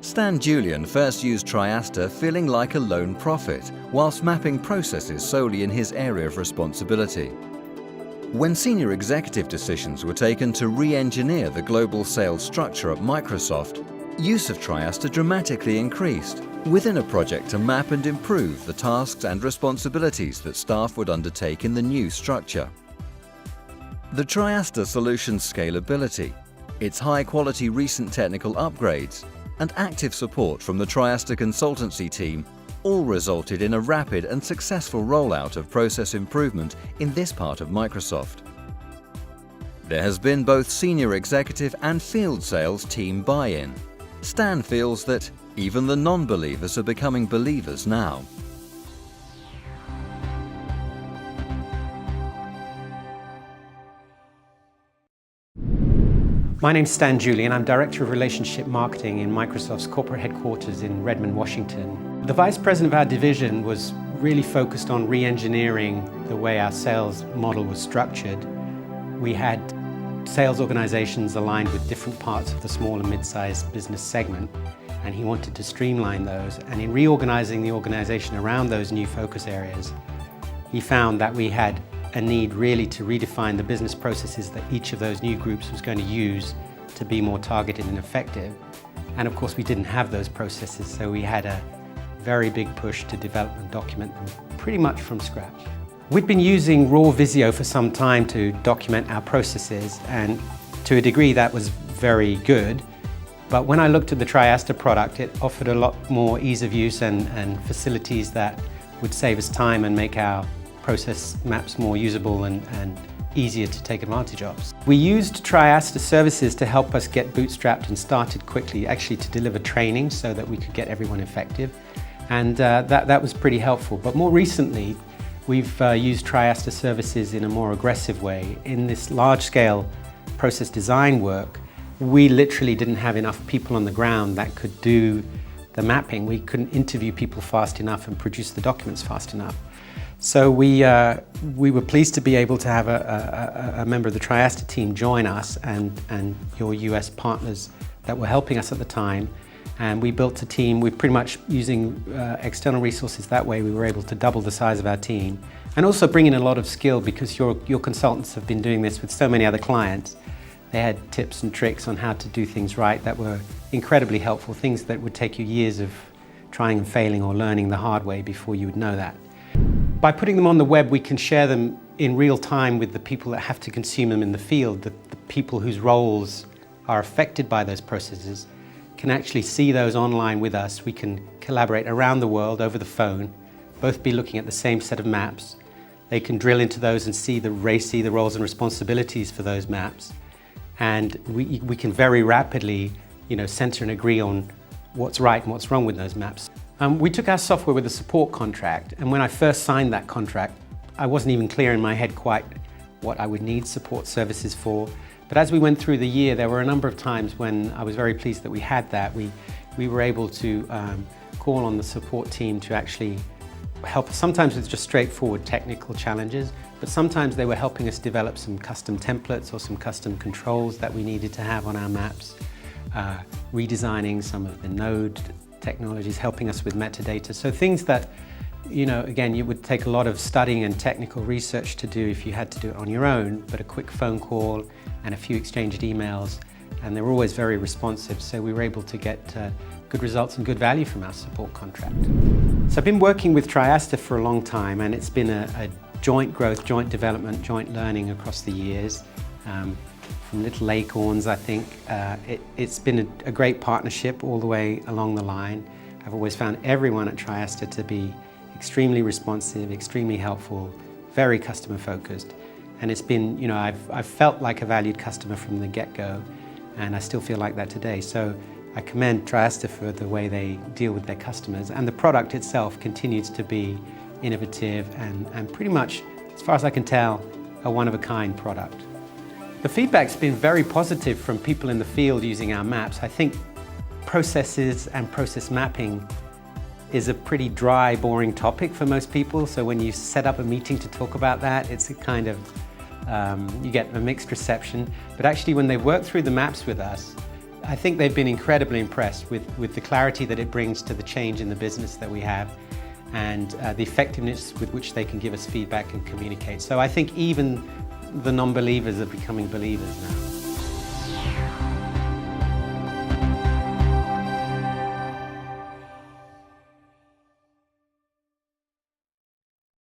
Stan Julian first used triaster feeling like a lone prophet, whilst mapping processes solely in his area of responsibility. When senior executive decisions were taken to re-engineer the global sales structure at Microsoft, use of triaster dramatically increased, within a project to map and improve the tasks and responsibilities that staff would undertake in the new structure. The triaster solution's scalability, its high-quality recent technical upgrades, and active support from the triaster consultancy team all resulted in a rapid and successful rollout of process improvement in this part of Microsoft. There has been both senior executive and field sales team buy-in. Stan feels that even the non-believers are becoming believers now. My name's Stan Julian. I'm Director of Relationship Marketing in Microsoft's corporate headquarters in Redmond, Washington. The Vice President of our division was really focused on re-engineering the way our sales model was structured. We had sales organizations aligned with different parts of the small and mid-sized business segment, and he wanted to streamline those. And in reorganizing the organization around those new focus areas, he found that we had a need really to redefine the business processes that each of those new groups was going to use to be more targeted and effective. And of course we didn't have those processes, so we had a very big push to develop and document them pretty much from scratch. We'd been using raw Visio for some time to document our processes, and to a degree that was very good. But when I looked at the triaster product, it offered a lot more ease of use and facilities that would save us time and make our process maps more usable and easier to take advantage of. We used triaster services to help us get bootstrapped and started quickly, actually to deliver training so that we could get everyone effective. And that was pretty helpful. But more recently, we've used triaster services in a more aggressive way. In this large-scale process design work, we literally didn't have enough people on the ground that could do the mapping. We couldn't interview people fast enough and produce the documents fast enough. So we were pleased to be able to have a member of the triaster team join us and your US partners that were helping us at the time. And we built a team. We're pretty much using external resources that way. We were able to double the size of our team and also bring in a lot of skill, because your consultants have been doing this with so many other clients. They had tips and tricks on how to do things right that were incredibly helpful, things that would take you years of trying and failing or learning the hard way before you would know that. By putting them on the web, we can share them in real time with the people that have to consume them in the field. The people whose roles are affected by those processes can actually see those online with us. We can collaborate around the world over the phone, both be looking at the same set of maps. They can drill into those and see the roles and responsibilities for those maps. And we can very rapidly, center and agree on what's right and what's wrong with those maps. We took our software with a support contract, and when I first signed that contract, I wasn't even clear in my head quite what I would need support services for. But as we went through the year, there were a number of times when I was very pleased that we had that. We were able to call on the support team to actually help us, sometimes with just straightforward technical challenges, but sometimes they were helping us develop some custom templates or some custom controls that we needed to have on our maps, redesigning some of the node technologies, helping us with metadata. So things that, again, you would take a lot of studying and technical research to do if you had to do it on your own, but a quick phone call and a few exchanged emails, and they were always very responsive, so we were able to get good results and good value from our support contract. So I've been working with triaster for a long time, and it's been a joint growth, joint development, joint learning across the years. From little acorns, I think. It's been a great partnership all the way along the line. I've always found everyone at triaster to be extremely responsive, extremely helpful, very customer focused. And it's been, I've felt like a valued customer from the get-go, and I still feel like that today. So I commend triaster for the way they deal with their customers, and the product itself continues to be innovative and pretty much, as far as I can tell, a one-of-a-kind product. The feedback's been very positive from people in the field using our maps. I think processes and process mapping is a pretty dry, boring topic for most people. So when you set up a meeting to talk about that, it's a kind of, you get a mixed reception. But actually when they've worked through the maps with us, I think they've been incredibly impressed with the clarity that it brings to the change in the business that we have, and the effectiveness with which they can give us feedback and communicate. So I think even the non-believers are becoming believers now.